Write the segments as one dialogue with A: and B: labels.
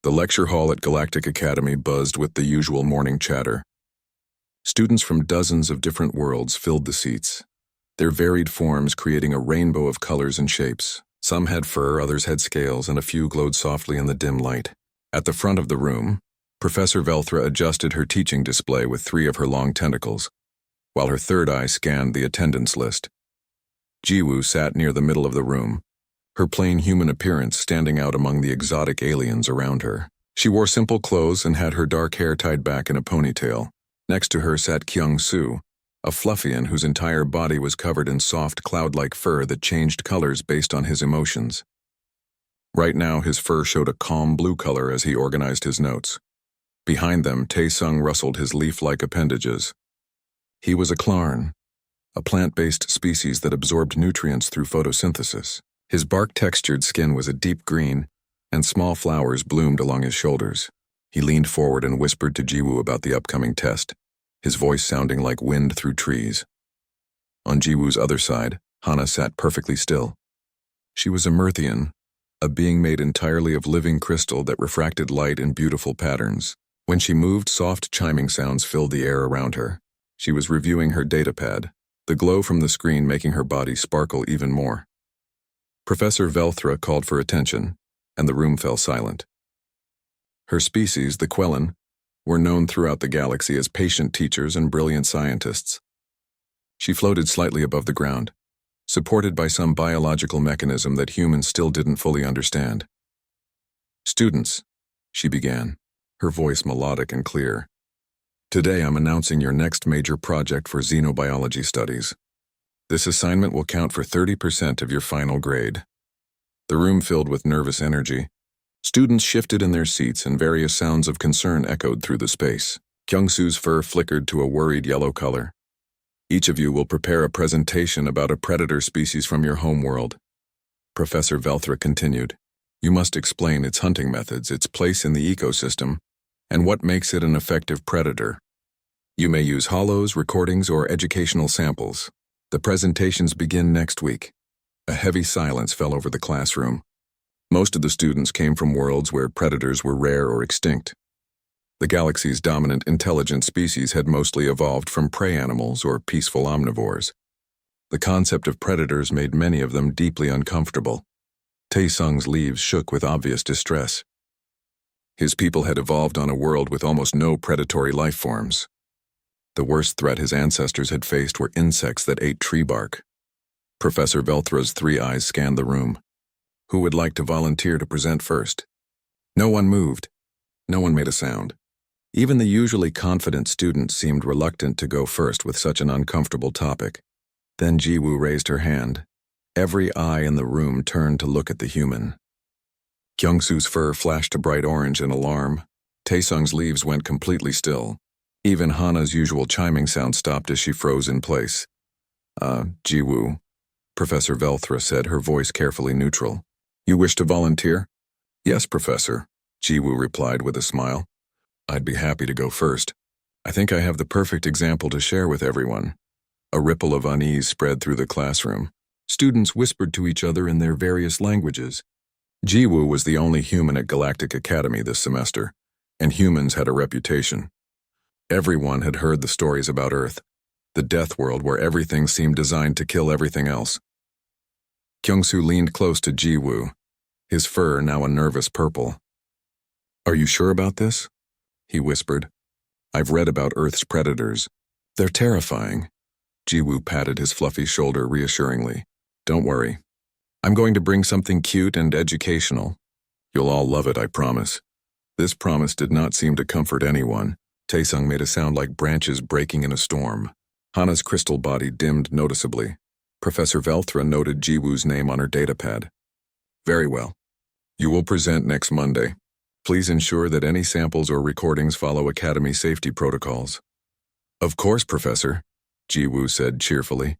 A: The lecture hall at Galactic Academy buzzed with the usual morning chatter. Students from dozens of different worlds filled the seats, their varied forms creating a rainbow of colors and shapes. Some had fur, others had scales, and a few glowed softly in the dim light. At the front of the room, Professor Velthra adjusted her teaching display with 3 of her long tentacles, while her third eye scanned the attendance list. Jiwoo sat near the middle of the room, her plain human appearance standing out among the exotic aliens around her. She wore simple clothes and had her dark hair tied back in a ponytail. Next to her sat Kyung-soo, a fluffian whose entire body was covered in soft cloud-like fur that changed colors based on his emotions. Right now, his fur showed a calm blue color as he organized his notes. Behind them, Tae-sung rustled his leaf-like appendages. He was a Klarn, a plant-based species that absorbed nutrients through photosynthesis. His bark-textured skin was a deep green, and small flowers bloomed along his shoulders. He leaned forward and whispered to Jiwoo about the upcoming test, his voice sounding like wind through trees. On Jiwoo's other side, Hana sat perfectly still. She was a Myrthian, a being made entirely of living crystal that refracted light in beautiful patterns. When she moved, soft chiming sounds filled the air around her. She was reviewing her datapad, the glow from the screen making her body sparkle even more. Professor Velthra called for attention, and the room fell silent. Her species, the Quellan, were known throughout the galaxy as patient teachers and brilliant scientists. She floated slightly above the ground, supported by some biological mechanism that humans still didn't fully understand. "Students," she began, her voice melodic and clear. "Today I'm announcing your next major project for xenobiology studies. This assignment will count for 30% of your final grade." The room filled with nervous energy. Students shifted in their seats and various sounds of concern echoed through the space. Kyung-soo's fur flickered to a worried yellow color. "Each of you will prepare a presentation about a predator species from your homeworld." Professor Velthra continued. "You must explain its hunting methods, its place in the ecosystem, and what makes it an effective predator. You may use holos, recordings, or educational samples. The presentations begin next week." A heavy silence fell over the classroom. Most of the students came from worlds where predators were rare or extinct. The galaxy's dominant intelligent species had mostly evolved from prey animals or peaceful omnivores. The concept of predators made many of them deeply uncomfortable. Tae-sung's leaves shook with obvious distress. His people had evolved on a world with almost no predatory life forms. The worst threat his ancestors had faced were insects that ate tree bark. Professor Velthra's 3 eyes scanned the room. Who would like to volunteer to present first? No one moved. No one made a sound. Even the usually confident students seemed reluctant to go first with such an uncomfortable topic. Then Jiwoo raised her hand. Every eye in the room turned to look at the human. Kyung-soo's fur flashed a bright orange in alarm. Tae-sung's leaves went completely still. Even Hana's usual chiming sound stopped as she froze in place. Jiwoo," Professor Velthra said, her voice carefully neutral. "You wish to volunteer?" "Yes, Professor," Jiwoo replied with a smile. "I'd be happy to go first. I think I have the perfect example to share with everyone." A ripple of unease spread through the classroom. Students whispered to each other in their various languages. Jiwoo was the only human at Galactic Academy this semester, and humans had a reputation. Everyone had heard the stories about Earth, the death world where everything seemed designed to kill everything else. Kyung-soo leaned close to Jiwoo, his fur now a nervous purple. "Are you sure about this?" he whispered. "I've read about Earth's predators. They're terrifying." Jiwoo patted his fluffy shoulder reassuringly. "Don't worry. I'm going to bring something cute and educational. You'll all love it, I promise." This promise did not seem to comfort anyone. Tae-sung made a sound like branches breaking in a storm. Hana's crystal body dimmed noticeably. Professor Velthra noted Jiwoo's name on her datapad. "Very well. You will present next Monday. Please ensure that any samples or recordings follow Academy safety protocols." "Of course, Professor," Jiwoo said cheerfully.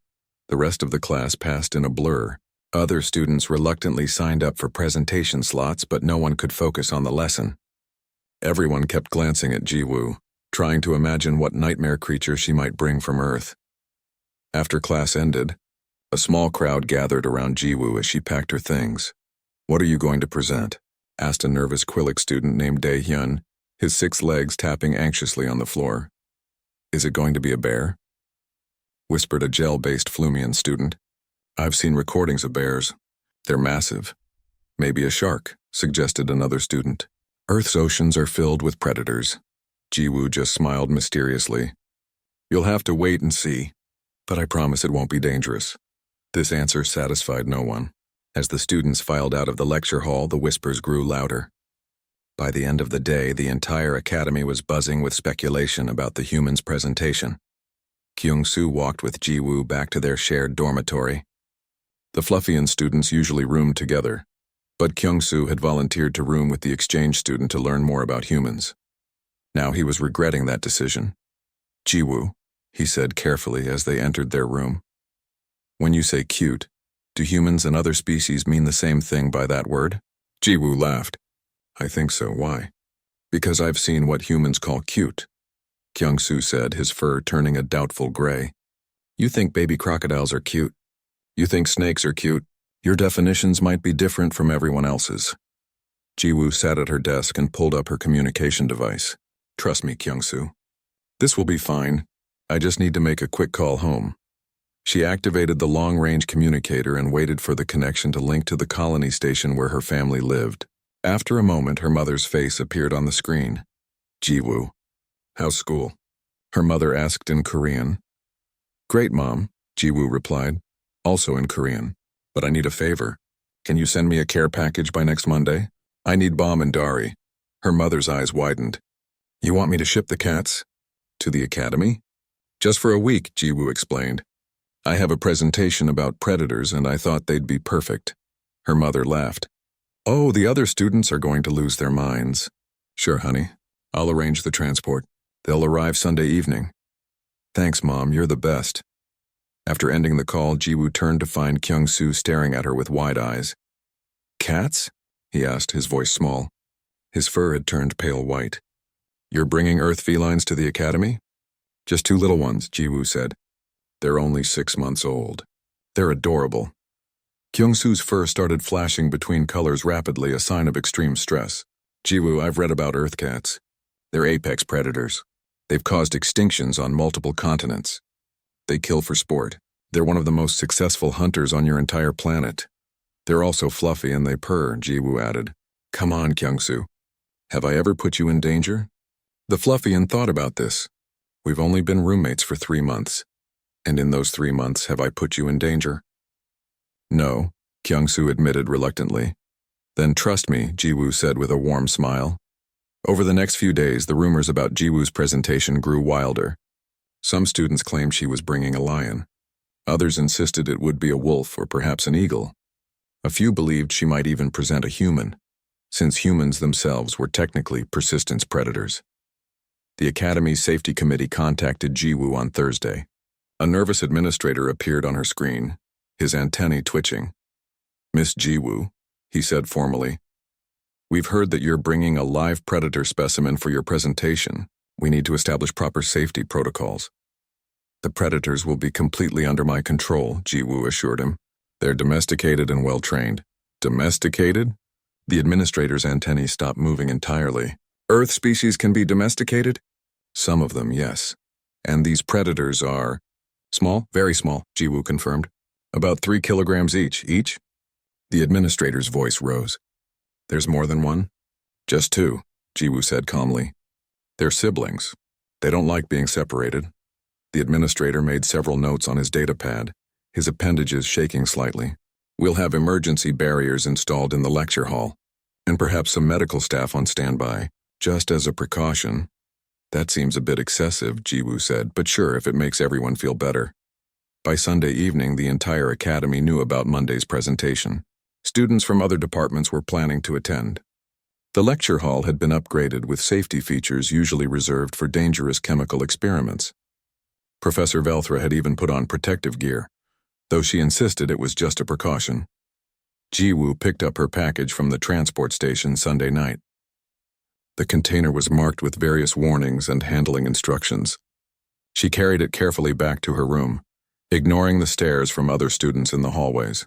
A: The rest of the class passed in a blur. Other students reluctantly signed up for presentation slots, but no one could focus on the lesson. Everyone kept glancing at Jiwoo, trying to imagine what nightmare creature she might bring from Earth. After class ended, a small crowd gathered around Jiwoo as she packed her things. "What are you going to present?" asked a nervous Quillic student named Dae-hyun, his 6 legs tapping anxiously on the floor. Is it going to be a bear? Whispered a gel-based Flumian student. I've seen recordings of bears. They're massive. Maybe a shark, suggested another student. Earth's oceans are filled with predators. Jiwoo just smiled mysteriously. You'll have to wait and see, but I promise it won't be dangerous. This answer satisfied no one. As the students filed out of the lecture hall, the whispers grew louder. By the end of the day, the entire academy was buzzing with speculation about the humans' presentation. Kyung-soo walked with Jiwoo back to their shared dormitory. The Fluffian students usually roomed together, but Kyung-soo had volunteered to room with the exchange student to learn more about humans. Now he was regretting that decision. Jiwoo, he said carefully as they entered their room. When you say cute, do humans and other species mean the same thing by that word? Jiwoo laughed. I think so. Why? Because I've seen what humans call cute, Kyung-soo said, his fur turning a doubtful gray. You think baby crocodiles are cute? You think snakes are cute? Your definitions might be different from everyone else's. Jiwoo sat at her desk and pulled up her communication device. Trust me, Kyung-soo. This will be fine. I just need to make a quick call home. She activated the long-range communicator and waited for the connection to link to the colony station where her family lived. After a moment, her mother's face appeared on the screen. Jiwoo. How's school? Her mother asked in Korean. Great, Mom, Jiwoo replied, also in Korean. But I need a favor. Can you send me a care package by next Monday? I need Bomb and Dari. Her mother's eyes widened. You want me to ship the cats? To the academy? Just for a week, Jiwoo explained. I have a presentation about predators and I thought they'd be perfect. Her mother laughed. Oh, the other students are going to lose their minds. Sure, honey. I'll arrange the transport. They'll arrive Sunday evening. Thanks, Mom, you're the best. After ending the call, Jiwoo turned to find Kyung-soo staring at her with wide eyes. Cats? He asked, his voice small. His fur had turned pale white. You're bringing Earth felines to the academy? Just 2 little ones, Jiwoo said. They're only 6 months old. They're adorable. Kyung-soo's fur started flashing between colors rapidly, a sign of extreme stress. Jiwoo, I've read about Earth cats. They're apex predators. They've caused extinctions on multiple continents. They kill for sport. They're one of the most successful hunters on your entire planet. They're also fluffy and they purr, Jiwoo added. Come on, Kyung-soo. Have I ever put you in danger? The Fluffian thought about this. We've only been roommates for 3 months. And in those 3 months, have I put you in danger? No, Kyung-soo admitted reluctantly. Then trust me, Jiwoo said with a warm smile. Over the next few days, the rumors about Jiwoo's presentation grew wilder. Some students claimed she was bringing a lion. Others insisted it would be a wolf or perhaps an eagle. A few believed she might even present a human, since humans themselves were technically persistence predators. The Academy's safety committee contacted Jiwoo on Thursday. A nervous administrator appeared on her screen, his antennae twitching. Miss Jiwoo, he said formally. We've heard that you're bringing a live predator specimen for your presentation. We need to establish proper safety protocols. The predators will be completely under my control, Jiwoo assured him. They're domesticated and well-trained. Domesticated? The administrator's antennae stopped moving entirely. Earth species can be domesticated? Some of them, yes. And these predators are... Small? Very small, Jiwoo confirmed. About 3 kilograms each. Each? The administrator's voice rose. There's more than one? Just 2, Jiwoo said calmly. They're siblings. They don't like being separated. The administrator made several notes on his data pad, his appendages shaking slightly. We'll have emergency barriers installed in the lecture hall, and perhaps some medical staff on standby, just as a precaution. That seems a bit excessive, Jiwoo said, but sure, if it makes everyone feel better. By Sunday evening, the entire academy knew about Monday's presentation. Students from other departments were planning to attend. The lecture hall had been upgraded with safety features usually reserved for dangerous chemical experiments. Professor Velthra had even put on protective gear, though she insisted it was just a precaution. Jiwoo picked up her package from the transport station Sunday night. The container was marked with various warnings and handling instructions. She carried it carefully back to her room, ignoring the stares from other students in the hallways.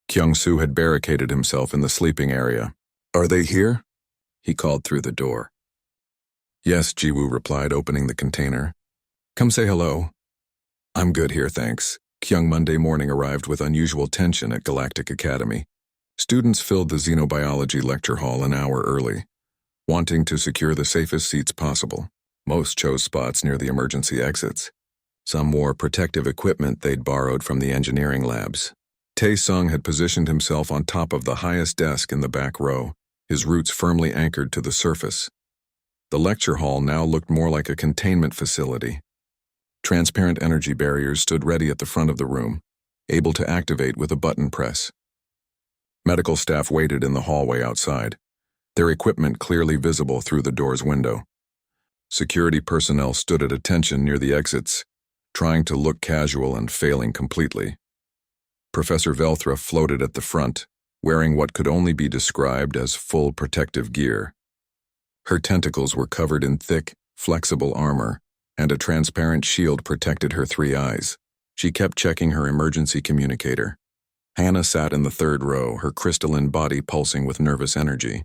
A: Kyung-soo had barricaded himself in the sleeping area, Are they here? He called through the door. Yes, Jiwoo replied, opening the container. Come say hello. I'm good here, thanks. Kyung Monday morning arrived with unusual tension at Galactic Academy. Students filled the xenobiology lecture hall an hour early, wanting to secure the safest seats possible. Most chose spots near the emergency exits. Some wore protective equipment they'd borrowed from the engineering labs. Tae-sung had positioned himself on top of the highest desk in the back row, his roots firmly anchored to the surface. The lecture hall now looked more like a containment facility. Transparent energy barriers stood ready at the front of the room, able to activate with a button press. Medical staff waited in the hallway outside, their equipment clearly visible through the door's window. Security personnel stood at attention near the exits, trying to look casual and failing completely. Professor Velthra floated at the front, wearing what could only be described as full protective gear. Her tentacles were covered in thick, flexible armor, and a transparent shield protected her three eyes. She kept checking her emergency communicator. Hannah sat in the third row, her crystalline body pulsing with nervous energy.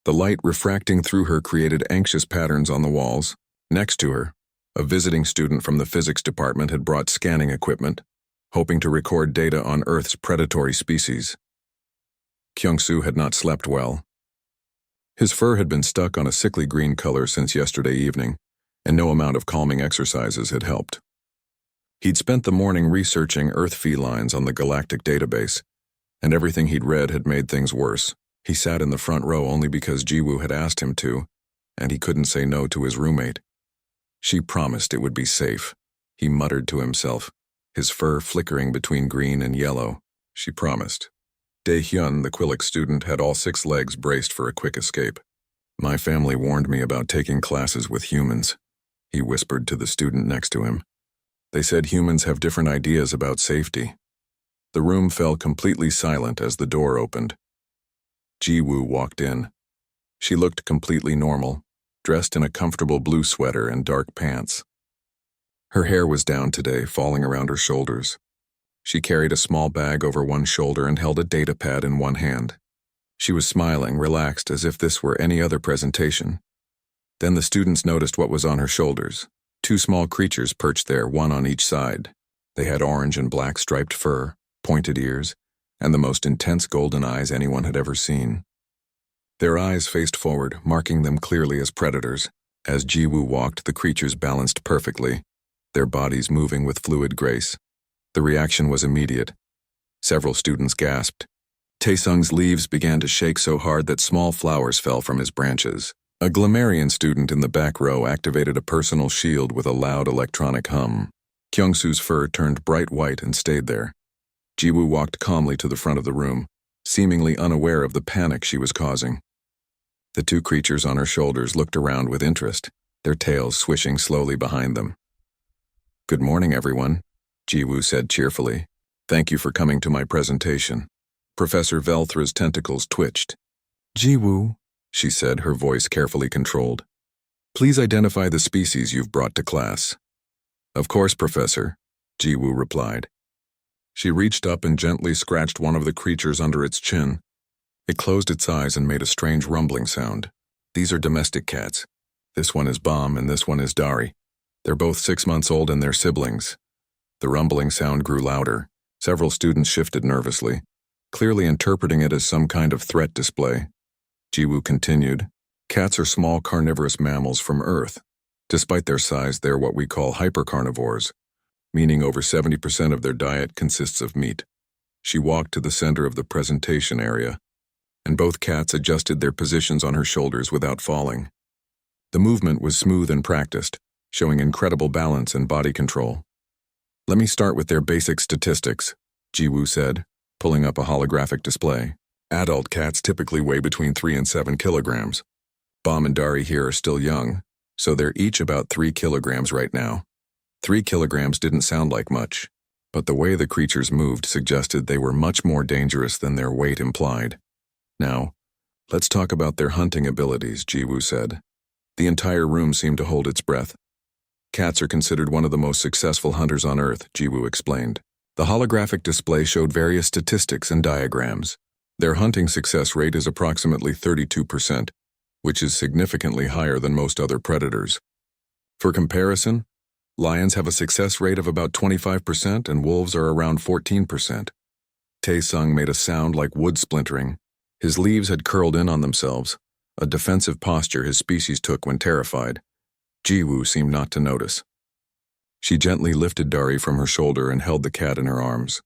A: The light refracting through her created anxious patterns on the walls. Next to her, a visiting student from the physics department had brought scanning equipment, hoping to record data on Earth's predatory species. Kyung-soo had not slept well. His fur had been stuck on a sickly green color since yesterday evening, and no amount of calming exercises had helped. He'd spent the morning researching Earth felines on the Galactic database, and everything he'd read had made things worse. He sat in the front row only because Jiwoo had asked him to, and he couldn't say no to his roommate. She promised it would be safe, he muttered to himself, his fur flickering between green and yellow. She promised. Dae-hyun, the Quillic student, had all 6 legs braced for a quick escape. My family warned me about taking classes with humans, he whispered to the student next to him. They said humans have different ideas about safety. The room fell completely silent as the door opened. Jiwoo walked in. She looked completely normal, dressed in a comfortable blue sweater and dark pants. Her hair was down today, falling around her shoulders. She carried a small bag over one shoulder and held a data pad in one hand. She was smiling, relaxed, as if this were any other presentation. Then the students noticed what was on her shoulders. 2 small creatures perched there, one on each side. They had orange and black striped fur, pointed ears, and the most intense golden eyes anyone had ever seen. Their eyes faced forward, marking them clearly as predators. As Jiwoo walked, the creatures balanced perfectly, their bodies moving with fluid grace. The reaction was immediate. Several students gasped. Taesung's leaves began to shake so hard that small flowers fell from his branches. A Glimmerian student in the back row activated a personal shield with a loud electronic hum. Kyung-soo's fur turned bright white and stayed there. Jiwoo walked calmly to the front of the room, seemingly unaware of the panic she was causing. The 2 creatures on her shoulders looked around with interest, their tails swishing slowly behind them. Good morning, everyone, Jiwoo said cheerfully. Thank you for coming to my presentation. Professor Velthra's tentacles twitched. Jiwoo, she said, her voice carefully controlled. Please identify the species you've brought to class. Of course, Professor, Jiwoo replied. She reached up and gently scratched one of the creatures under its chin. It closed its eyes and made a strange rumbling sound. These are domestic cats. This one is Bomb and this one is Dari. They're both 6 months old and they're siblings. The rumbling sound grew louder. Several students shifted nervously, clearly interpreting it as some kind of threat display. Jiwoo continued, Cats are small carnivorous mammals from Earth. Despite their size, they're what we call hypercarnivores, meaning over 70% of their diet consists of meat. She walked to the center of the presentation area, and both cats adjusted their positions on her shoulders without falling. The movement was smooth and practiced, showing incredible balance and body control. Let me start with their basic statistics, Jiwoo said, pulling up a holographic display. Adult cats typically weigh between 3 and 7 kilograms. Bomb and Dari here are still young, so they're each about 3 kilograms right now. 3 kilograms didn't sound like much, but the way the creatures moved suggested they were much more dangerous than their weight implied. Now, let's talk about their hunting abilities, Jiwoo said. The entire room seemed to hold its breath. Cats are considered one of the most successful hunters on Earth, Jiwoo explained. The holographic display showed various statistics and diagrams. Their hunting success rate is approximately 32%, which is significantly higher than most other predators. For comparison, lions have a success rate of about 25% and wolves are around 14%. Taesung made a sound like wood splintering. His leaves had curled in on themselves, a defensive posture his species took when terrified. Jiwoo seemed not to notice. She gently lifted Dari from her shoulder and held the cat in her arms.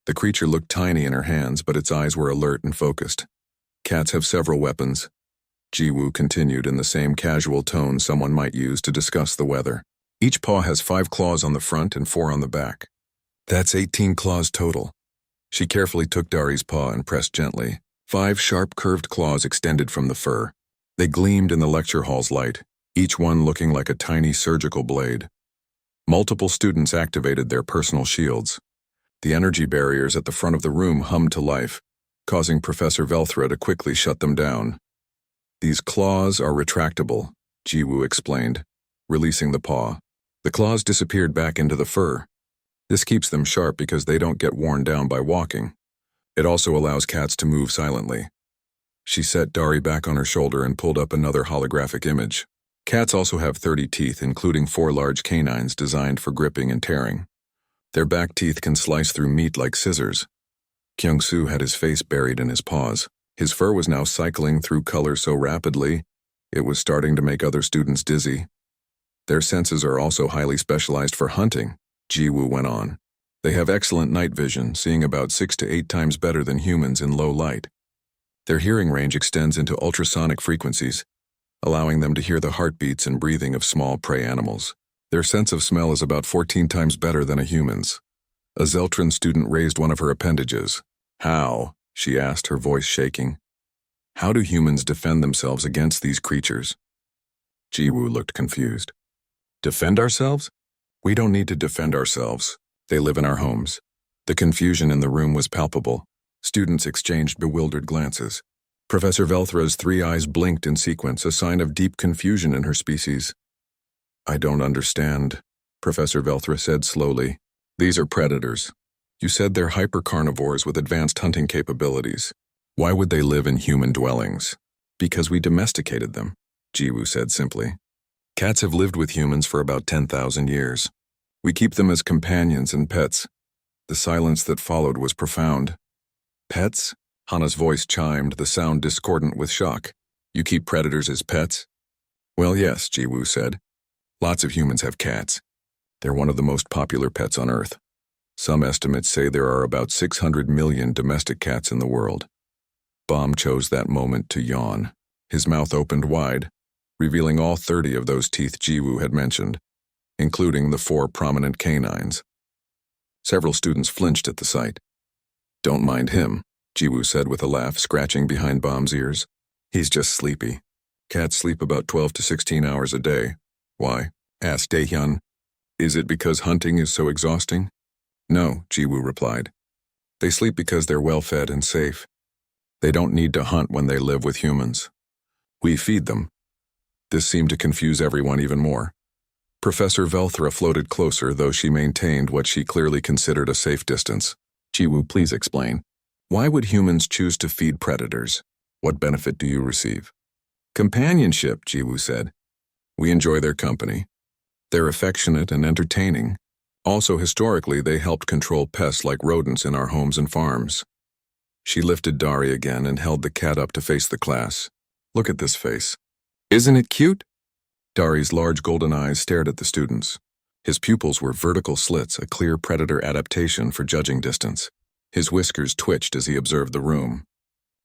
A: The creature looked tiny in her hands, but its eyes were alert and focused. Cats have several weapons. Jiwoo continued in the same casual tone someone might use to discuss the weather. Each paw has 5 claws on the front and 4 on the back. That's 18 claws total. She carefully took Dari's paw and pressed gently. 5 sharp curved claws extended from the fur. They gleamed in the lecture hall's light, each one looking like a tiny surgical blade. Multiple students activated their personal shields. The energy barriers at the front of the room hummed to life, causing Professor Velthra to quickly shut them down. These claws are retractable, Jiwoo explained, releasing the paw. The claws disappeared back into the fur. This keeps them sharp because they don't get worn down by walking. It also allows cats to move silently. She set Dari back on her shoulder and pulled up another holographic image. Cats also have 30 teeth, including 4 large canines designed for gripping and tearing. Their back teeth can slice through meat like scissors. Kyung-soo had his face buried in his paws. His fur was now cycling through color so rapidly, it was starting to make other students dizzy. Their senses are also highly specialized for hunting, Jiwoo went on. They have excellent night vision, seeing about 6 to 8 times better than humans in low light. Their hearing range extends into ultrasonic frequencies, allowing them to hear the heartbeats and breathing of small prey animals. Their sense of smell is about 14 times better than a human's. A Zeltran student raised one of her appendages. How? She asked, her voice shaking. How do humans defend themselves against these creatures? Jiwoo looked confused. Defend ourselves? We don't need to defend ourselves. They live in our homes. The confusion in the room was palpable. Students exchanged bewildered glances. Professor Velthra's 3 eyes blinked in sequence, a sign of deep confusion in her species. I don't understand, Professor Velthra said slowly. These are predators. You said they're hypercarnivores with advanced hunting capabilities. Why would they live in human dwellings? Because we domesticated them, Jiwoo said simply. Cats have lived with humans for about 10,000 years. We keep them as companions and pets. The silence that followed was profound. Pets? Hana's voice chimed, the sound discordant with shock. You keep predators as pets? Well, yes, Jiwoo said. Lots of humans have cats. They're one of the most popular pets on Earth. Some estimates say there are about 600 million domestic cats in the world. Baum chose that moment to yawn. His mouth opened wide, revealing all 30 of those teeth Jiwoo had mentioned, including the 4 prominent canines. Several students flinched at the sight. Don't mind him, Jiwoo said with a laugh, scratching behind Baum's ears. He's just sleepy. Cats sleep about 12 to 16 hours a day. Why? Asked Daehyun. Is it because hunting is so exhausting? No, Jiwoo replied. They sleep because they're well-fed and safe. They don't need to hunt when they live with humans. We feed them. This seemed to confuse everyone even more. Professor Velthra floated closer, though she maintained what she clearly considered a safe distance. Jiwoo, please explain. Why would humans choose to feed predators? What benefit do you receive? Companionship, Jiwoo said. We enjoy their company. They're affectionate and entertaining. Also, historically, they helped control pests like rodents in our homes and farms. She lifted Dari again and held the cat up to face the class. Look at this face. Isn't it cute? Dari's large golden eyes stared at the students. His pupils were vertical slits, a clear predator adaptation for judging distance. His whiskers twitched as he observed the room.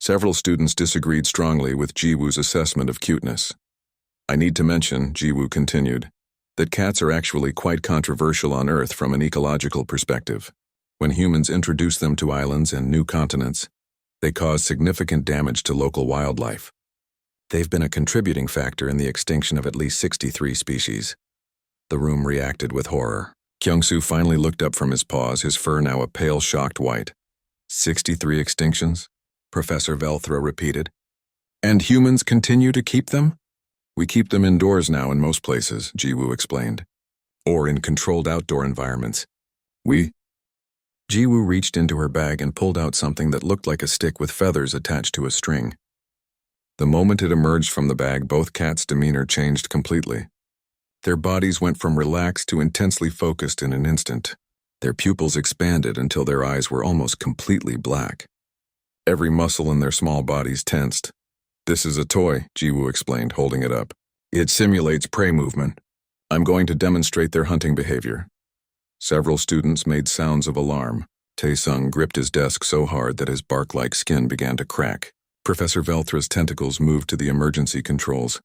A: Several students disagreed strongly with Jiwoo's assessment of cuteness. I need to mention, Jiwoo continued, that cats are actually quite controversial on Earth from an ecological perspective. When humans introduce them to islands and new continents, they cause significant damage to local wildlife. They've been a contributing factor in the extinction of at least 63 species. The room reacted with horror. Kyung-soo finally looked up from his paws, his fur now a pale, shocked white. 63 extinctions? Professor Velthra repeated. And humans continue to keep them? We keep them indoors now in most places, Jiwoo explained. Or in controlled outdoor environments. Jiwoo reached into her bag and pulled out something that looked like a stick with feathers attached to a string. The moment it emerged from the bag, both cats' demeanor changed completely. Their bodies went from relaxed to intensely focused in an instant. Their pupils expanded until their eyes were almost completely black. Every muscle in their small bodies tensed. "This is a toy," Jiwoo explained, holding it up. "It simulates prey movement. I'm going to demonstrate their hunting behavior." Several students made sounds of alarm. Taesung gripped his desk so hard that his bark-like skin began to crack. Professor Velthra's tentacles moved to the emergency controls,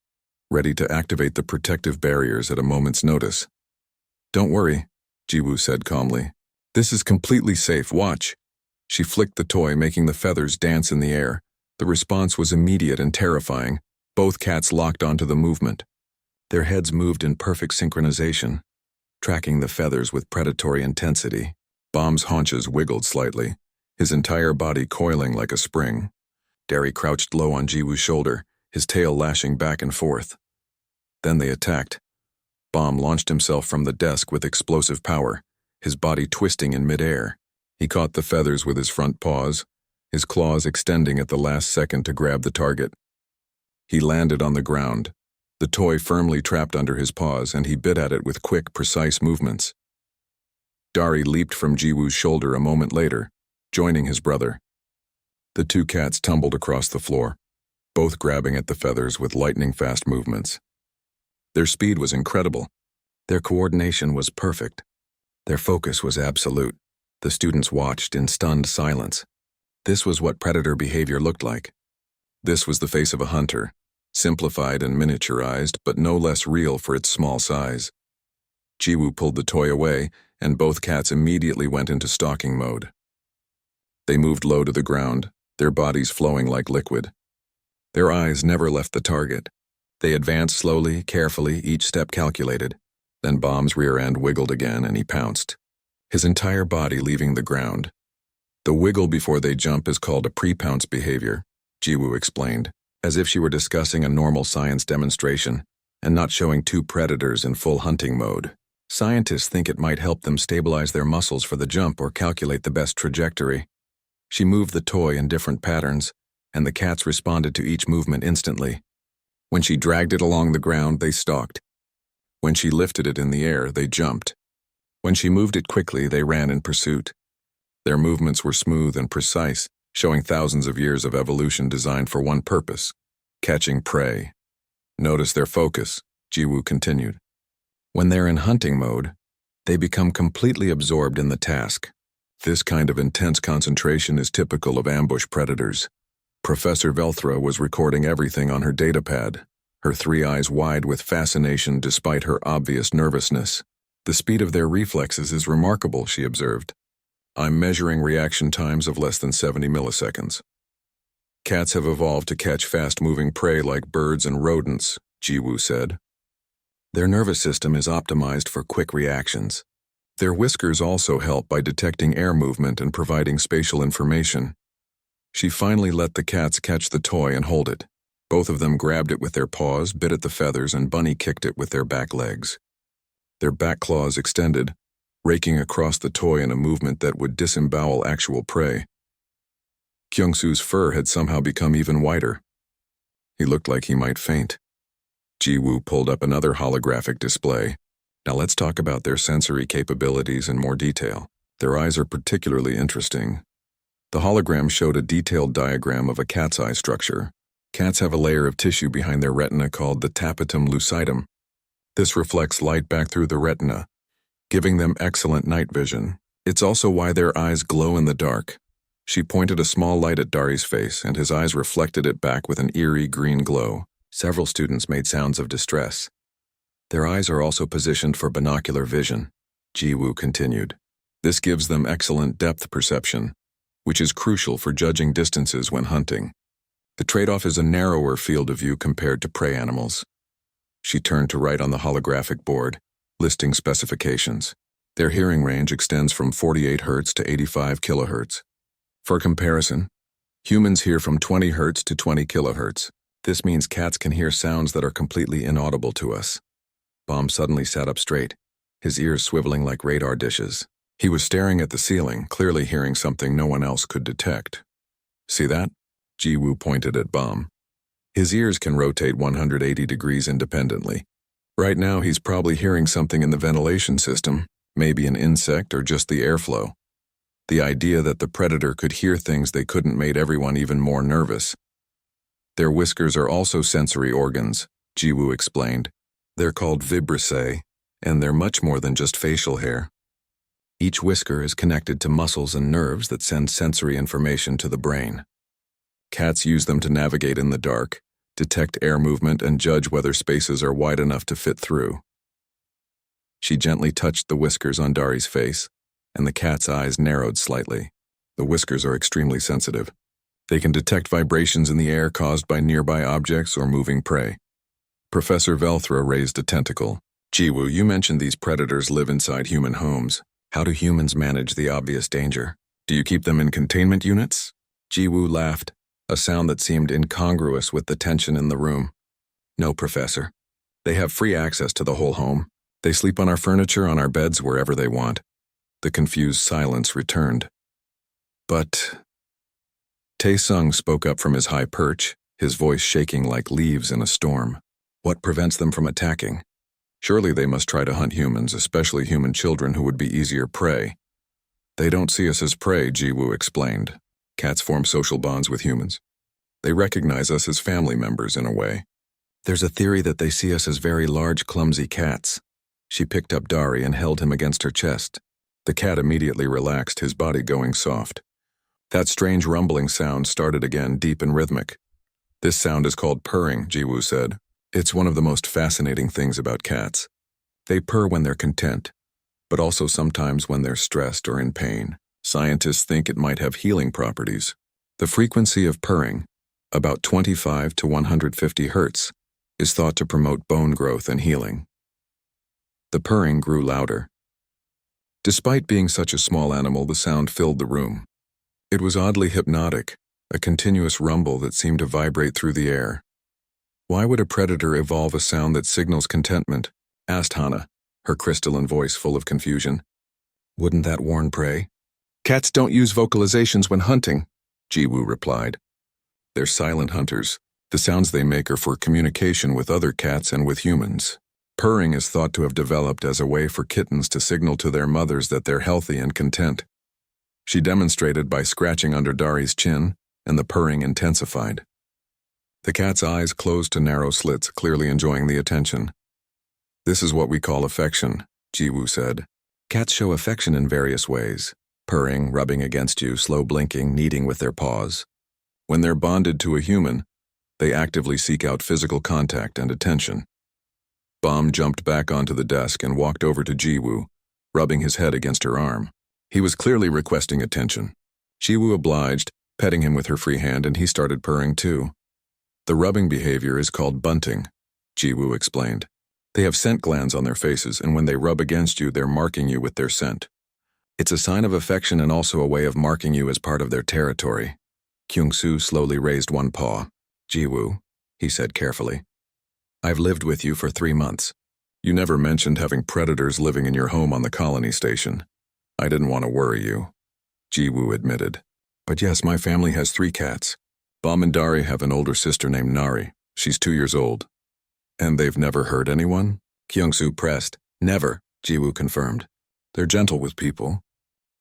A: ready to activate the protective barriers at a moment's notice. "Don't worry," Jiwoo said calmly. "This is completely safe. Watch." She flicked the toy, making the feathers dance in the air. The response was immediate and terrifying. Both cats locked onto the movement. Their heads moved in perfect synchronization, tracking the feathers with predatory intensity. Bomb's haunches wiggled slightly, his entire body coiling like a spring. Derry crouched low on Jiwoo's shoulder, his tail lashing back and forth. Then they attacked. Bomb launched himself from the desk with explosive power, his body twisting in midair. He caught the feathers with his front paws, his claws extending at the last second to grab the target. He landed on the ground, the toy firmly trapped under his paws, and he bit at it with quick, precise movements. Dari leaped from Jiwoo's shoulder a moment later, joining his brother. The two cats tumbled across the floor, both grabbing at the feathers with lightning-fast movements. Their speed was incredible. Their coordination was perfect. Their focus was absolute. The students watched in stunned silence. This was what predator behavior looked like. This was the face of a hunter, simplified and miniaturized, but no less real for its small size. Jiwoo pulled the toy away, and both cats immediately went into stalking mode. They moved low to the ground, their bodies flowing like liquid. Their eyes never left the target. They advanced slowly, carefully, each step calculated. Then Bomb's rear end wiggled again and he pounced, his entire body leaving the ground. "The wiggle before they jump is called a pre-pounce behavior," Jiwoo explained, as if she were discussing a normal science demonstration and not showing two predators in full hunting mode. "Scientists think it might help them stabilize their muscles for the jump or calculate the best trajectory." She moved the toy in different patterns, and the cats responded to each movement instantly. When she dragged it along the ground, they stalked. When she lifted it in the air, they jumped. When she moved it quickly, they ran in pursuit. Their movements were smooth and precise, showing thousands of years of evolution designed for one purpose: catching prey. "Notice their focus," Jiwoo continued. "When they're in hunting mode, they become completely absorbed in the task. This kind of intense concentration is typical of ambush predators." Professor Velthra was recording everything on her datapad, her three eyes wide with fascination despite her obvious nervousness. "The speed of their reflexes is remarkable," she observed. "I'm measuring reaction times of less than 70 milliseconds. Cats have evolved to catch fast-moving prey like birds and rodents," Jiwoo said. "Their nervous system is optimized for quick reactions. Their whiskers also help by detecting air movement and providing spatial information." She finally let the cats catch the toy and hold it. Both of them grabbed it with their paws, bit at the feathers, and bunny kicked it with their back legs. Their back claws extended, raking across the toy in a movement that would disembowel actual prey. Kyungsu's fur had somehow become even whiter. He looked like he might faint. Jiwoo pulled up another holographic display. "Now let's talk about their sensory capabilities in more detail. Their eyes are particularly interesting." The hologram showed a detailed diagram of a cat's eye structure. Cats have a layer of tissue behind their retina called the tapetum lucidum. This reflects light back through the retina, giving them excellent night vision. It's also why their eyes glow in the dark. She pointed a small light at Dari's face, and his eyes reflected it back with an eerie green glow. Several students made sounds of distress. "Their eyes are also positioned for binocular vision," Jiwoo continued. "This gives them excellent depth perception, which is crucial for judging distances when hunting. The trade-off is a narrower field of view compared to prey animals." She turned to write on the holographic board, listing specifications. "Their hearing range extends from 48 Hz to 85 kHz. For comparison, humans hear from 20 Hz to 20 kHz. This means cats can hear sounds that are completely inaudible to us." Bomb suddenly sat up straight, his ears swiveling like radar dishes. He was staring at the ceiling, clearly hearing something no one else could detect. See that? Ji-woo pointed at Bomb. His ears can rotate 180 degrees independently. Right now he's probably hearing something in the ventilation system, maybe an insect or just the airflow. The idea that the predator could hear things they couldn't made everyone even more nervous. Their whiskers are also sensory organs, Ji-woo explained. They're called vibrissae, and they're much more than just facial hair. Each whisker is connected to muscles and nerves that send sensory information to the brain. Cats use them to navigate in the dark, detect air movement, and judge whether spaces are wide enough to fit through. She gently touched the whiskers on Dari's face, and the cat's eyes narrowed slightly. The whiskers are extremely sensitive. They can detect vibrations in the air caused by nearby objects or moving prey. Professor Velthra raised a tentacle. Ji-woo, you mentioned these predators live inside human homes. How do humans manage the obvious danger? Do you keep them in containment units? Ji-woo laughed, a sound that seemed incongruous with the tension in the room. No, Professor. They have free access to the whole home. They sleep on our furniture, on our beds, wherever they want. The confused silence returned. But... Tae-sung spoke up from his high perch, his voice shaking like leaves in a storm. What prevents them from attacking? Surely they must try to hunt humans, especially human children who would be easier prey. They don't see us as prey, Ji-woo explained. Cats form social bonds with humans. They recognize us as family members in a way. There's a theory that they see us as very large, clumsy cats. She picked up Dari and held him against her chest. The cat immediately relaxed, his body going soft. That strange rumbling sound started again, deep and rhythmic. This sound is called purring, Ji-woo said. It's one of the most fascinating things about cats. They purr when they're content, but also sometimes when they're stressed or in pain. Scientists think it might have healing properties. The frequency of purring, about 25 to 150 hertz, is thought to promote bone growth and healing. The purring grew louder. Despite being such a small animal, the sound filled the room. It was oddly hypnotic, a continuous rumble that seemed to vibrate through the air. Why would a predator evolve a sound that signals contentment? Asked Hana, her crystalline voice full of confusion. Wouldn't that warn prey? Cats don't use vocalizations when hunting, Ji-woo replied. They're silent hunters. The sounds they make are for communication with other cats and with humans. Purring is thought to have developed as a way for kittens to signal to their mothers that they're healthy and content. She demonstrated by scratching under Dari's chin, and the purring intensified. The cat's eyes closed to narrow slits, clearly enjoying the attention. This is what we call affection, Ji-woo said. Cats show affection in various ways. Purring, rubbing against you, slow blinking, kneading with their paws. When they're bonded to a human, they actively seek out physical contact and attention. Bomb jumped back onto the desk and walked over to Ji-woo, rubbing his head against her arm. He was clearly requesting attention. Ji-woo obliged, petting him with her free hand, and he started purring too. The rubbing behavior is called bunting, Ji-woo explained. They have scent glands on their faces, and when they rub against you, they're marking you with their scent. It's a sign of affection and also a way of marking you as part of their territory. Kyung-soo slowly raised one paw. Ji-woo, he said carefully. I've lived with you for 3 months. You never mentioned having predators living in your home on the colony station. I didn't want to worry you, Ji-woo admitted. But yes, my family has 3 cats. Bom and Dari have an older sister named Nari. She's 2 years old. And they've never hurt anyone? Kyung-soo pressed. Never, Ji-woo confirmed. They're gentle with people.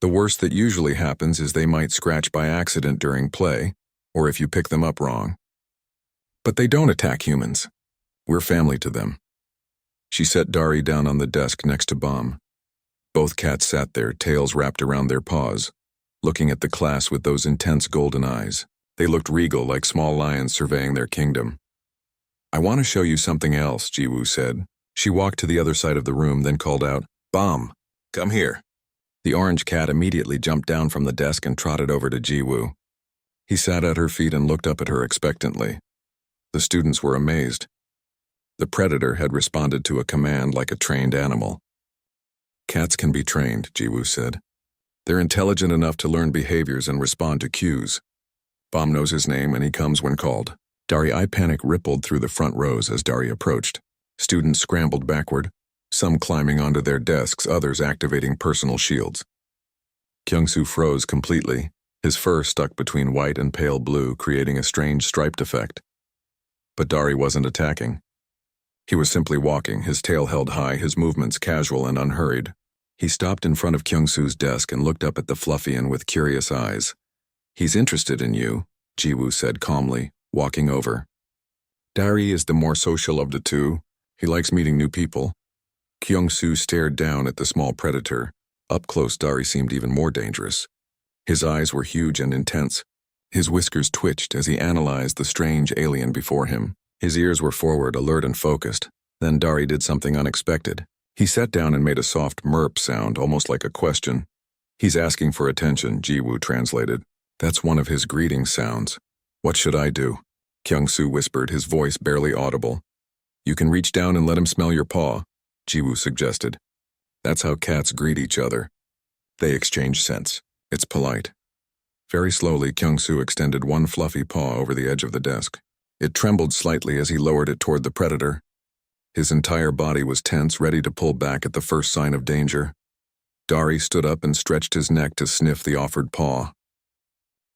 A: The worst that usually happens is they might scratch by accident during play, or if you pick them up wrong. But they don't attack humans. We're family to them. She set Dari down on the desk next to Bom. Both cats sat there, tails wrapped around their paws, looking at the class with those intense golden eyes. They looked regal, like small lions surveying their kingdom. I want to show you something else, Ji-woo said. She walked to the other side of the room, then called out, Bom, come here. The orange cat immediately jumped down from the desk and trotted over to Ji-woo. He sat at her feet and looked up at her expectantly. The students were amazed. The predator had responded to a command like a trained animal. Cats can be trained, Ji-woo said. They're intelligent enough to learn behaviors and respond to cues. Bom knows his name and he comes when called. Dari, eye panic rippled through the front rows as Dari approached. Students scrambled backward, some climbing onto their desks, others activating personal shields. Kyung-soo froze completely. His fur stuck between white and pale blue, creating a strange striped effect. But Dari wasn't attacking. He was simply walking, his tail held high, his movements casual and unhurried. He stopped in front of Kyung-soo's desk and looked up at the Fluffian with curious eyes. "He's interested in you," Ji-woo said calmly, walking over. "Dari is the more social of the two. He likes meeting new people." Kyung-soo stared down at the small predator. Up close, Dari seemed even more dangerous. His eyes were huge and intense. His whiskers twitched as he analyzed the strange alien before him. His ears were forward, alert and focused. Then Dari did something unexpected. He sat down and made a soft murp sound, almost like a question. "He's asking for attention," Ji-woo translated. "That's one of his greeting sounds." "What should I do?" Kyung-soo whispered, his voice barely audible. "You can reach down and let him smell your paw," Ji-woo suggested. "That's how cats greet each other. They exchange scents. It's polite." Very slowly, Kyung-soo extended one fluffy paw over the edge of the desk. It trembled slightly as he lowered it toward the predator. His entire body was tense, ready to pull back at the first sign of danger. Dari stood up and stretched his neck to sniff the offered paw.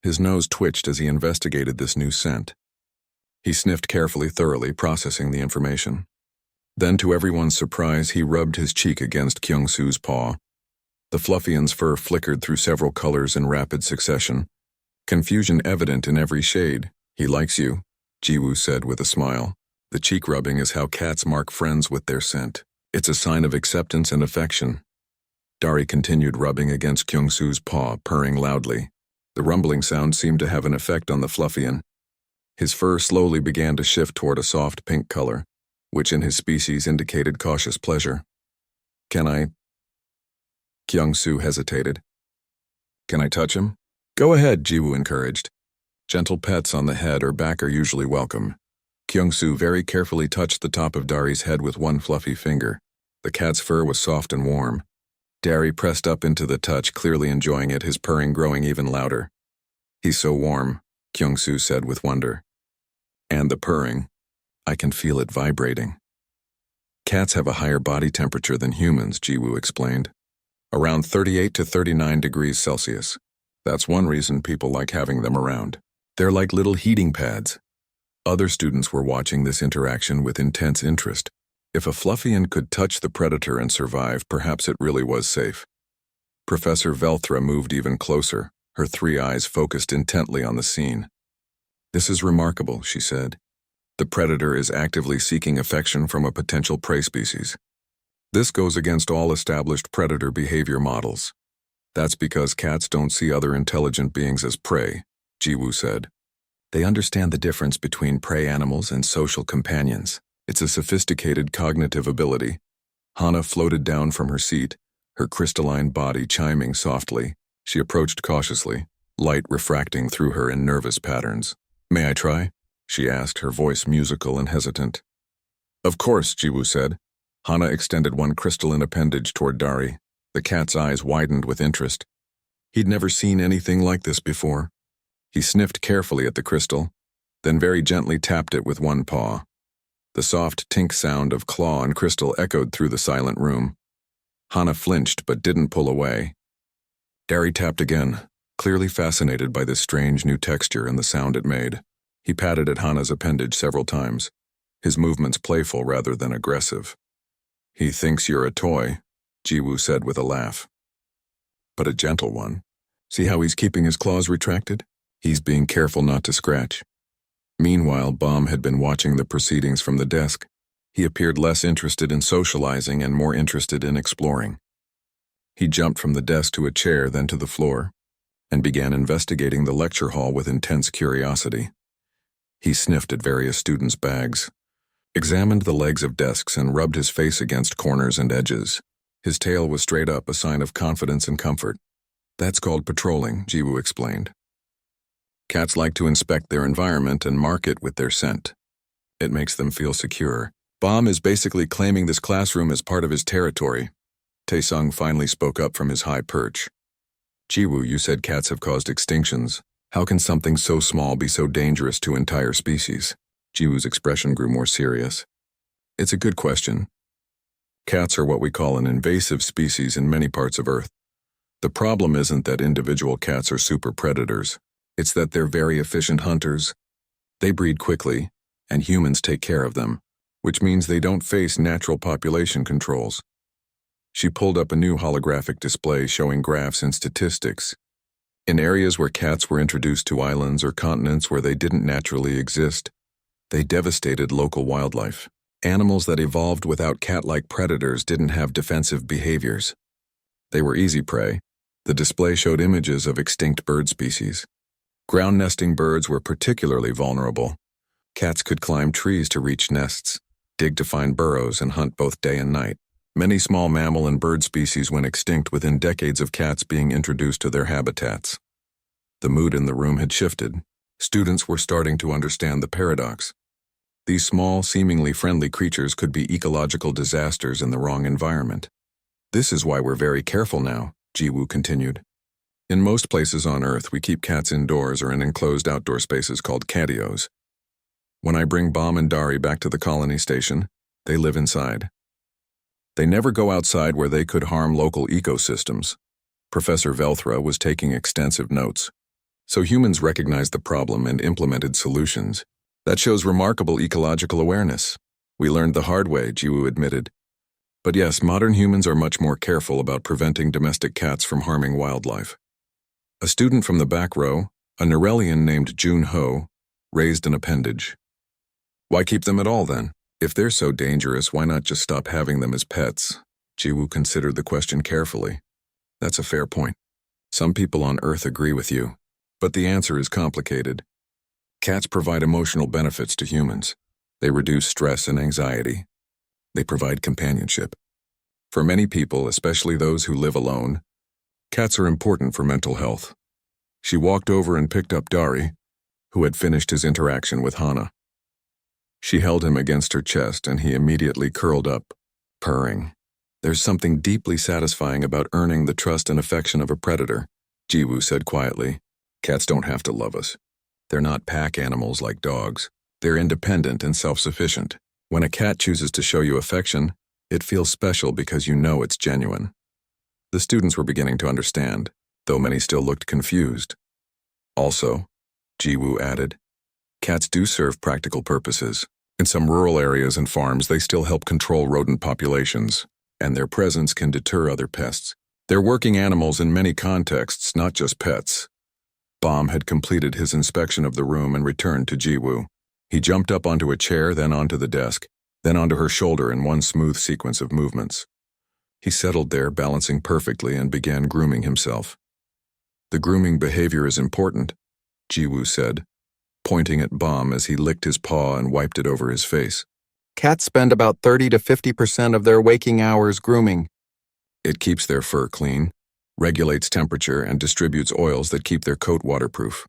A: His nose twitched as he investigated this new scent. He sniffed carefully, thoroughly, processing the information. Then, to everyone's surprise, he rubbed his cheek against Kyung-soo's paw. The Fluffian's fur flickered through several colors in rapid succession, confusion evident in every shade. "He likes you," Ji-woo said with a smile. "The cheek rubbing is how cats mark friends with their scent. It's a sign of acceptance and affection." Dari continued rubbing against Kyung-soo's paw, purring loudly. The rumbling sound seemed to have an effect on the Fluffian. His fur slowly began to shift toward a soft pink color, which in his species indicated cautious pleasure. "Can I?" Kyung-soo hesitated. "Can I touch him?" "Go ahead," Ji-woo encouraged. Gentle pets on the head or back are usually welcome. Kyung-soo very carefully touched the top of Dari's head with one fluffy finger. The cat's fur was soft and warm. Dari pressed up into the touch, clearly enjoying it, his purring growing even louder. "He's so warm," Kyung-soo said with wonder. "And the purring. I can feel it vibrating." "Cats have a higher body temperature than humans," Ji-woo explained. "Around 38 to 39 degrees Celsius. That's one reason people like having them around. They're like little heating pads." Other students were watching this interaction with intense interest. If a Fluffian could touch the predator and survive, perhaps it really was safe. Professor Velthra moved even closer, her three eyes focused intently on the scene. "This is remarkable," she said. "The predator is actively seeking affection from a potential prey species. This goes against all established predator behavior models. That's because cats don't see other intelligent beings as prey," Ji-woo said. "They understand the difference between prey animals and social companions. It's a sophisticated cognitive ability." Hana floated down from her seat, her crystalline body chiming softly. She approached cautiously, light refracting through her in nervous patterns. "May I try?" she asked, her voice musical and hesitant. "Of course," Ji-woo said. Hana extended one crystalline appendage toward Dari. The cat's eyes widened with interest. He'd never seen anything like this before. He sniffed carefully at the crystal, then very gently tapped it with one paw. The soft tink sound of claw and crystal echoed through the silent room. Hana flinched but didn't pull away. Dari tapped again, clearly fascinated by this strange new texture and the sound it made. He patted at Hana's appendage several times, his movements playful rather than aggressive. "He thinks you're a toy," Ji-woo said with a laugh. "But a gentle one. See how he's keeping his claws retracted? He's being careful not to scratch." Meanwhile, Baum had been watching the proceedings from the desk. He appeared less interested in socializing and more interested in exploring. He jumped from the desk to a chair, then to the floor, and began investigating the lecture hall with intense curiosity. He sniffed at various students' bags, examined the legs of desks, and rubbed his face against corners and edges. His tail was straight up, a sign of confidence and comfort. "That's called patrolling," Ji-woo explained. "Cats like to inspect their environment and mark it with their scent. It makes them feel secure." "Baum is basically claiming this classroom as part of his territory." Taesung finally spoke up from his high perch. "Ji-woo, you said cats have caused extinctions. How can something so small be so dangerous to entire species?" Ji-woo's expression grew more serious. "It's a good question. Cats are what we call an invasive species in many parts of Earth. The problem isn't that individual cats are super predators. It's that they're very efficient hunters. They breed quickly, and humans take care of them, which means they don't face natural population controls. She pulled up a new holographic display showing graphs and statistics. In areas where cats were introduced to islands or continents where they didn't naturally exist, they devastated local wildlife. Animals that evolved without cat-like predators didn't have defensive behaviors. They were easy prey. The display showed images of extinct bird species. Ground-nesting birds were particularly vulnerable. Cats could climb trees to reach nests, dig to find burrows, and hunt both day and night. Many small mammal and bird species went extinct within decades of cats being introduced to their habitats. The mood in the room had shifted. Students were starting to understand the paradox. These small, seemingly friendly creatures could be ecological disasters in the wrong environment. This is why we're very careful now, Jiwoo continued. In most places on Earth, we keep cats indoors or in enclosed outdoor spaces called catios. When I bring Bomb and Dari back to the colony station, they live inside. They never go outside where they could harm local ecosystems. Professor Velthra was taking extensive notes. So humans recognized the problem and implemented solutions. That shows remarkable ecological awareness. We learned the hard way, Jiwoo admitted. But yes, modern humans are much more careful about preventing domestic cats from harming wildlife. A student from the back row, a Narellian named Jun Ho, raised an appendage. Why keep them at all then? If they're so dangerous, why not just stop having them as pets? Jiwoo considered the question carefully. That's a fair point. Some people on Earth agree with you, but the answer is complicated. Cats provide emotional benefits to humans. They reduce stress and anxiety. They provide companionship. For many people, especially those who live alone, cats are important for mental health. She walked over and picked up Dari, who had finished his interaction with Hana. She held him against her chest and he immediately curled up, purring. There's something deeply satisfying about earning the trust and affection of a predator, Jiwoo said quietly. Cats don't have to love us. They're not pack animals like dogs. They're independent and self-sufficient. When a cat chooses to show you affection, it feels special because you know it's genuine. The students were beginning to understand, though many still looked confused. Also, Jiwoo added, cats do serve practical purposes. In some rural areas and farms, they still help control rodent populations, and their presence can deter other pests. They're working animals in many contexts, not just pets. Bomb had completed his inspection of the room and returned to Jiwoo. He jumped up onto a chair, then onto the desk, then onto her shoulder in one smooth sequence of movements. He settled there, balancing perfectly, and began grooming himself. The grooming behavior is important, Jiwoo said, pointing at Bomb as he licked his paw and wiped it over his face.
B: Cats spend about 30 to 50% of their waking hours grooming.
A: It keeps their fur clean, regulates temperature, and distributes oils that keep their coat waterproof.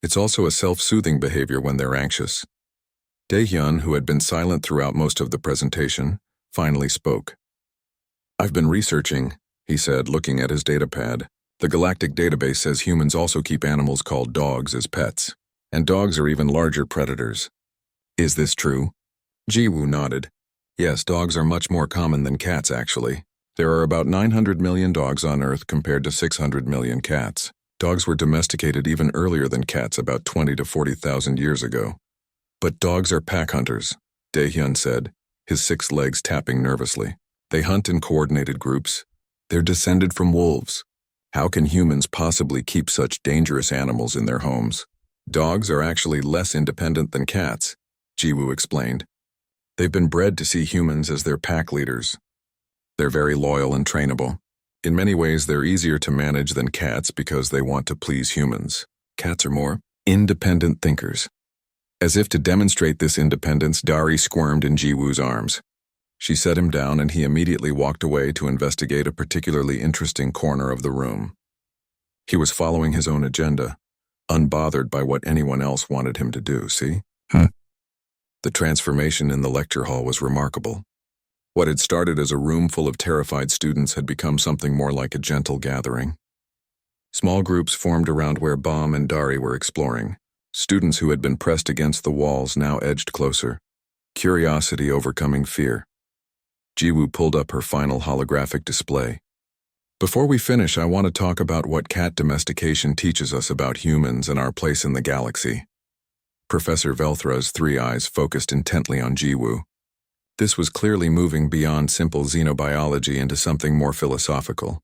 A: It's also a self-soothing behavior when they're anxious. Daehyun, who had been silent throughout most of the presentation, finally spoke. I've been researching, he said, looking at his datapad. The Galactic database says humans also keep animals called dogs as pets, and dogs are even larger predators. Is this true? Jiwoo nodded. Yes, dogs are much more common than cats, actually. There are about 900 million dogs on Earth compared to 600 million cats. Dogs were domesticated even earlier than cats, about 20 to 40,000 years ago. But dogs are pack hunters, Daehyun said, his 6 legs tapping nervously. They hunt in coordinated groups. They're descended from wolves. How can humans possibly keep such dangerous animals in their homes? Dogs are actually less independent than cats, Jiwoo explained. They've been bred to see humans as their pack leaders. They're very loyal and trainable. In many ways, they're easier to manage than cats because they want to please humans. Cats are more independent thinkers. As if to demonstrate this independence, Dari squirmed in Jiwoo's arms. She set him down and he immediately walked away to investigate a particularly interesting corner of the room. He was following his own agenda, unbothered by what anyone else wanted him to do, see? The transformation in the lecture hall was remarkable. What had started as a room full of terrified students had become something more like a gentle gathering. Small groups formed around where Bomb and Dari were exploring. Students who had been pressed against the walls now edged closer, curiosity overcoming fear. Jiwoo pulled up her final holographic display. Before we finish, I want to talk about what cat domestication teaches us about humans and our place in the galaxy. Professor Velthra's three eyes focused intently on Jiwoo. This was clearly moving beyond simple xenobiology into something more philosophical.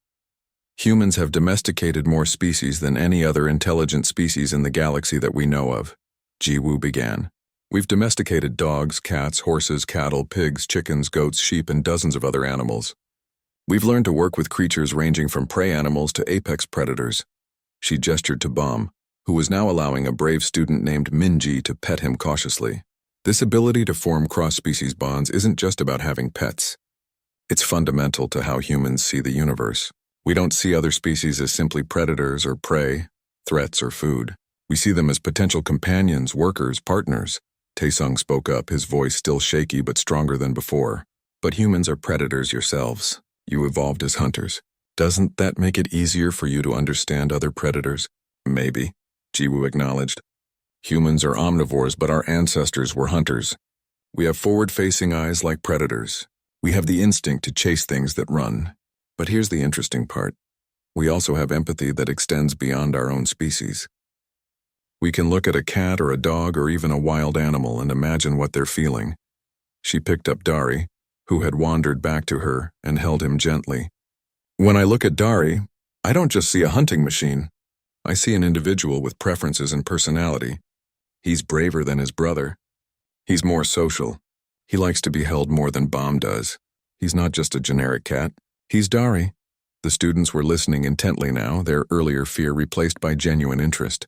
A: Humans have domesticated more species than any other intelligent species in the galaxy that we know of, Jiwoo began. We've domesticated dogs, cats, horses, cattle, pigs, chickens, goats, sheep, and dozens of other animals. We've learned to work with creatures ranging from prey animals to apex predators. She gestured to Bomb, who was now allowing a brave student named Minji to pet him cautiously. This ability to form cross-species bonds isn't just about having pets. It's fundamental to how humans see the universe. We don't see other species as simply predators or prey, threats or food. We see them as potential companions, workers, partners. Taesung spoke up, his voice still shaky but stronger than before. But humans are predators yourselves. You evolved as hunters. Doesn't that make it easier for you to understand other predators? Maybe, Jiwoo acknowledged. Humans are omnivores, but our ancestors were hunters. We have forward-facing eyes like predators. We have the instinct to chase things that run. But here's the interesting part. We also have empathy that extends beyond our own species. We can look at a cat or a dog or even a wild animal and imagine what they're feeling. She picked up Dari, who had wandered back to her, and held him gently. When I look at Dari, I don't just see a hunting machine. I see an individual with preferences and personality. He's braver than his brother. He's more social. He likes to be held more than Bomb does. He's not just a generic cat. He's Dari. The students were listening intently now, their earlier fear replaced by genuine interest.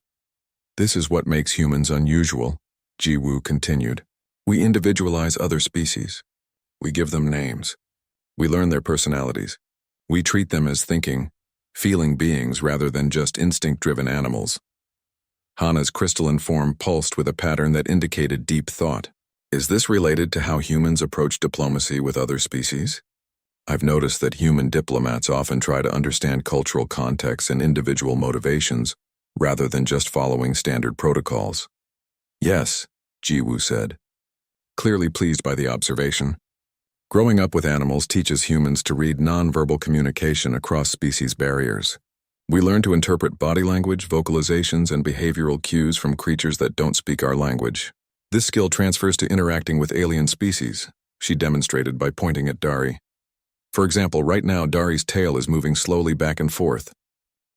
A: This is what makes humans unusual, Jiwoo continued. We individualize other species. We give them names. We learn their personalities. We treat them as thinking, feeling beings rather than just instinct-driven animals. Hana's crystalline form pulsed with a pattern that indicated deep thought. Is this related to how humans approach diplomacy with other species? I've noticed that human diplomats often try to understand cultural contexts and individual motivations, rather than just following standard protocols. Yes, Jiwoo said, clearly pleased by the observation. Growing up with animals teaches humans to read nonverbal communication across species barriers. We learn to interpret body language, vocalizations, and behavioral cues from creatures that don't speak our language. This skill transfers to interacting with alien species, she demonstrated by pointing at Dari. For example, right now Dari's tail is moving slowly back and forth.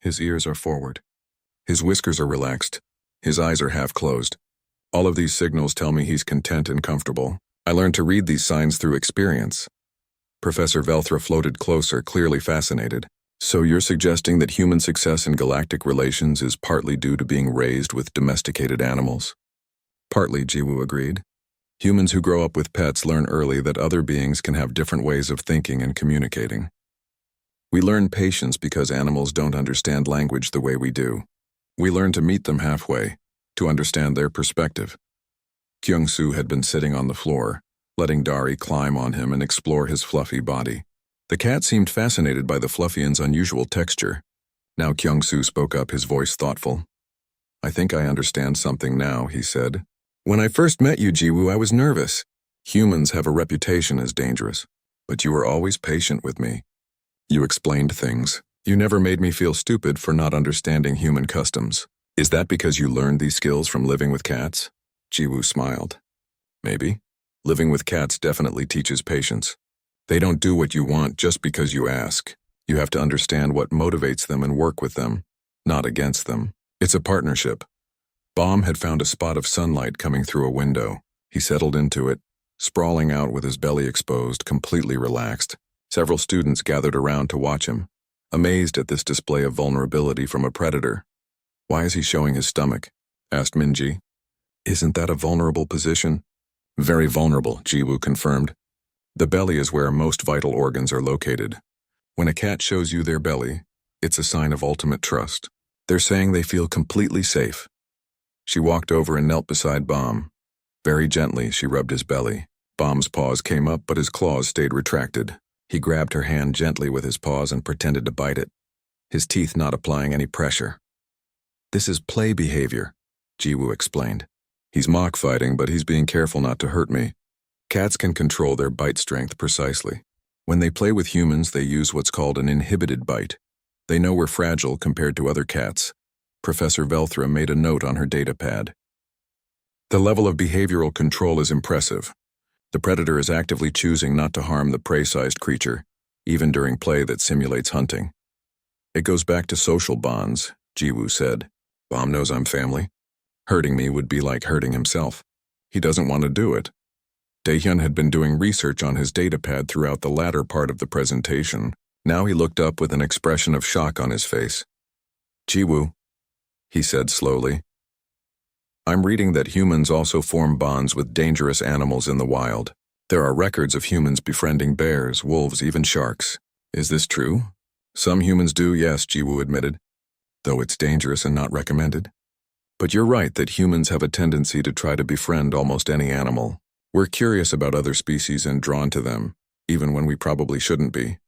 A: His ears are forward. His whiskers are relaxed. His eyes are half closed. All of these signals tell me he's content and comfortable. I learned to read these signs through experience. Professor Velthra floated closer, clearly fascinated. So you're suggesting that human success in galactic relations is partly due to being raised with domesticated animals? Partly, Jiwoo agreed. Humans who grow up with pets learn early that other beings can have different ways of thinking and communicating. We learn patience because animals don't understand language the way we do. We learn to meet them halfway, to understand their perspective. Kyung-soo had been sitting on the floor, letting Dari climb on him and explore his fluffy body. The cat seemed fascinated by the Fluffian's unusual texture. Now Kyung-soo spoke up, his voice thoughtful. I think I understand something now, he said. When I first met you, Jiwoo, I was nervous. Humans have a reputation as dangerous, but you were always patient with me. You explained things. You never made me feel stupid for not understanding human customs. Is that because you learned these skills from living with cats? Jiwoo smiled. Maybe. Living with cats definitely teaches patience. They don't do what you want just because you ask. You have to understand what motivates them and work with them, not against them. It's a partnership. Bomb had found a spot of sunlight coming through a window. He settled into it, sprawling out with his belly exposed, completely relaxed. Several students gathered around to watch him, amazed at this display of vulnerability from a predator. Why is he showing his stomach? Asked Minji. Isn't that a vulnerable position? Very vulnerable, Jiwoo confirmed. The belly is where most vital organs are located. When a cat shows you their belly, it's a sign of ultimate trust. They're saying they feel completely safe. She walked over and knelt beside Bomb. Very gently, she rubbed his belly. Bomb's paws came up, but his claws stayed retracted. He grabbed her hand gently with his paws and pretended to bite it, his teeth not applying any pressure. This is play behavior, Jiwoo explained. He's mock fighting, but he's being careful not to hurt me. Cats can control their bite strength precisely. When they play with humans, they use what's called an inhibited bite. They know we're fragile compared to other cats. Professor Velthra made a note on her datapad. The level of behavioral control is impressive. The predator is actively choosing not to harm the prey-sized creature, even during play that simulates hunting. It goes back to social bonds, Jiwoo said. Bomb knows I'm family. Hurting me would be like hurting himself. He doesn't want to do it. Daehyun had been doing research on his datapad throughout the latter part of the presentation. Now he looked up with an expression of shock on his face. Jiwoo, he said slowly. I'm reading that humans also form bonds with dangerous animals in the wild. There are records of humans befriending bears, wolves, even sharks. Is this true? Some humans do, yes, Jiwoo admitted, though it's dangerous and not recommended. But you're right that humans have a tendency to try to befriend almost any animal. We're curious about other species and drawn to them, even when we probably shouldn't be.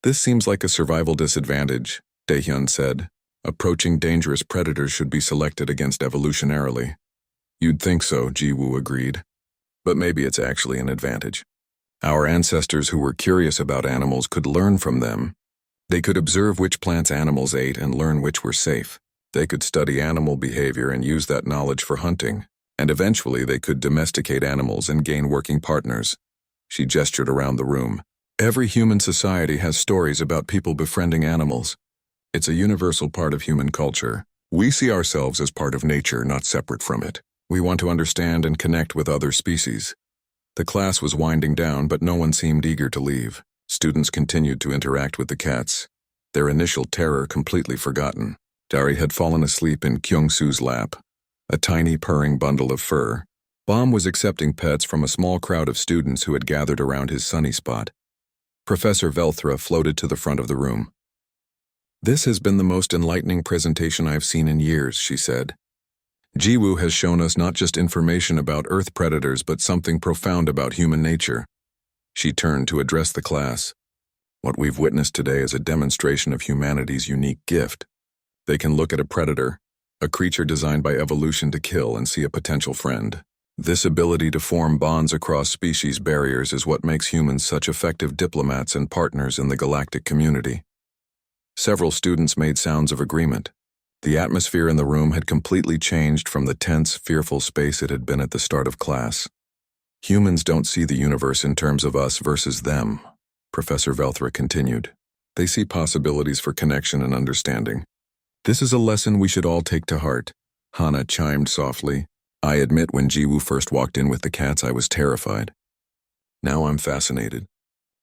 A: This seems like a survival disadvantage, Daehyun said. Approaching dangerous predators should be selected against evolutionarily. You'd think so, Jiwoo agreed. But maybe it's actually an advantage. Our ancestors who were curious about animals could learn from them. They could observe which plants animals ate and learn which were safe. They could study animal behavior and use that knowledge for hunting. And eventually they could domesticate animals and gain working partners. She gestured around the room. Every human society has stories about people befriending animals. It's a universal part of human culture. We see ourselves as part of nature, not separate from it. We want to understand and connect with other species. The class was winding down, but no one seemed eager to leave. Students continued to interact with the cats, their initial terror completely forgotten. Dari had fallen asleep in Kyung-soo's lap, a tiny purring bundle of fur. Bomb was accepting pets from a small crowd of students who had gathered around his sunny spot. Professor Velthra floated to the front of the room. This has been the most enlightening presentation I've seen in years, she said. Jiwoo has shown us not just information about Earth predators, but something profound about human nature. She turned to address the class. What we've witnessed today is a demonstration of humanity's unique gift. They can look at a predator, a creature designed by evolution to kill, and see a potential friend. This ability to form bonds across species barriers is what makes humans such effective diplomats and partners in the galactic community. Several students made sounds of agreement. The atmosphere in the room had completely changed from the tense, fearful space it had been at the start of class. Humans don't see the universe in terms of us versus them, Professor Velthra continued. They see possibilities for connection and understanding. This is a lesson we should all take to heart, Hana chimed softly. I admit when Jiwoo first walked in with the cats I was terrified. Now I'm fascinated.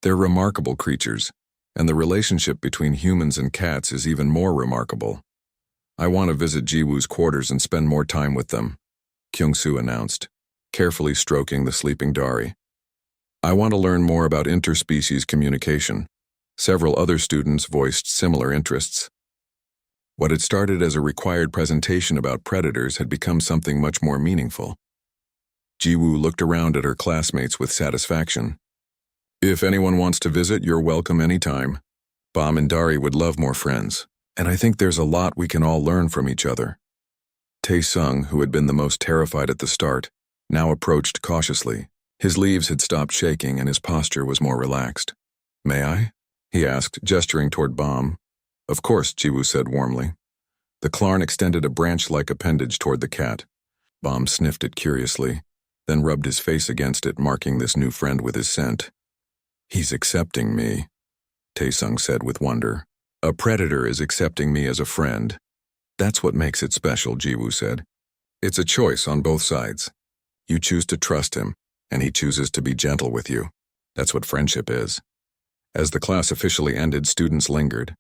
A: They're remarkable creatures, and the relationship between humans and cats is even more remarkable. I want to visit Jiwoo's quarters and spend more time with them, Kyung-soo announced, carefully stroking the sleeping Dari. I want to learn more about interspecies communication. Several other students voiced similar interests. What had started as a required presentation about predators had become something much more meaningful. Jiwoo looked around at her classmates with satisfaction. If anyone wants to visit, you're welcome anytime. Bomb and Dari would love more friends, and I think there's a lot we can all learn from each other. Tae-sung, who had been the most terrified at the start, now approached cautiously. His leaves had stopped shaking and his posture was more relaxed. May I? He asked, gesturing toward Bomb. Of course, Jiwoo said warmly. The Klarn extended a branch-like appendage toward the cat. Bomb sniffed it curiously, then rubbed his face against it, marking this new friend with his scent. He's accepting me, Tae-sung said with wonder. A predator is accepting me as a friend. That's what makes it special, Jiwoo said. It's a choice on both sides. You choose to trust him, and he chooses to be gentle with you. That's what friendship is. As the class officially ended, students lingered.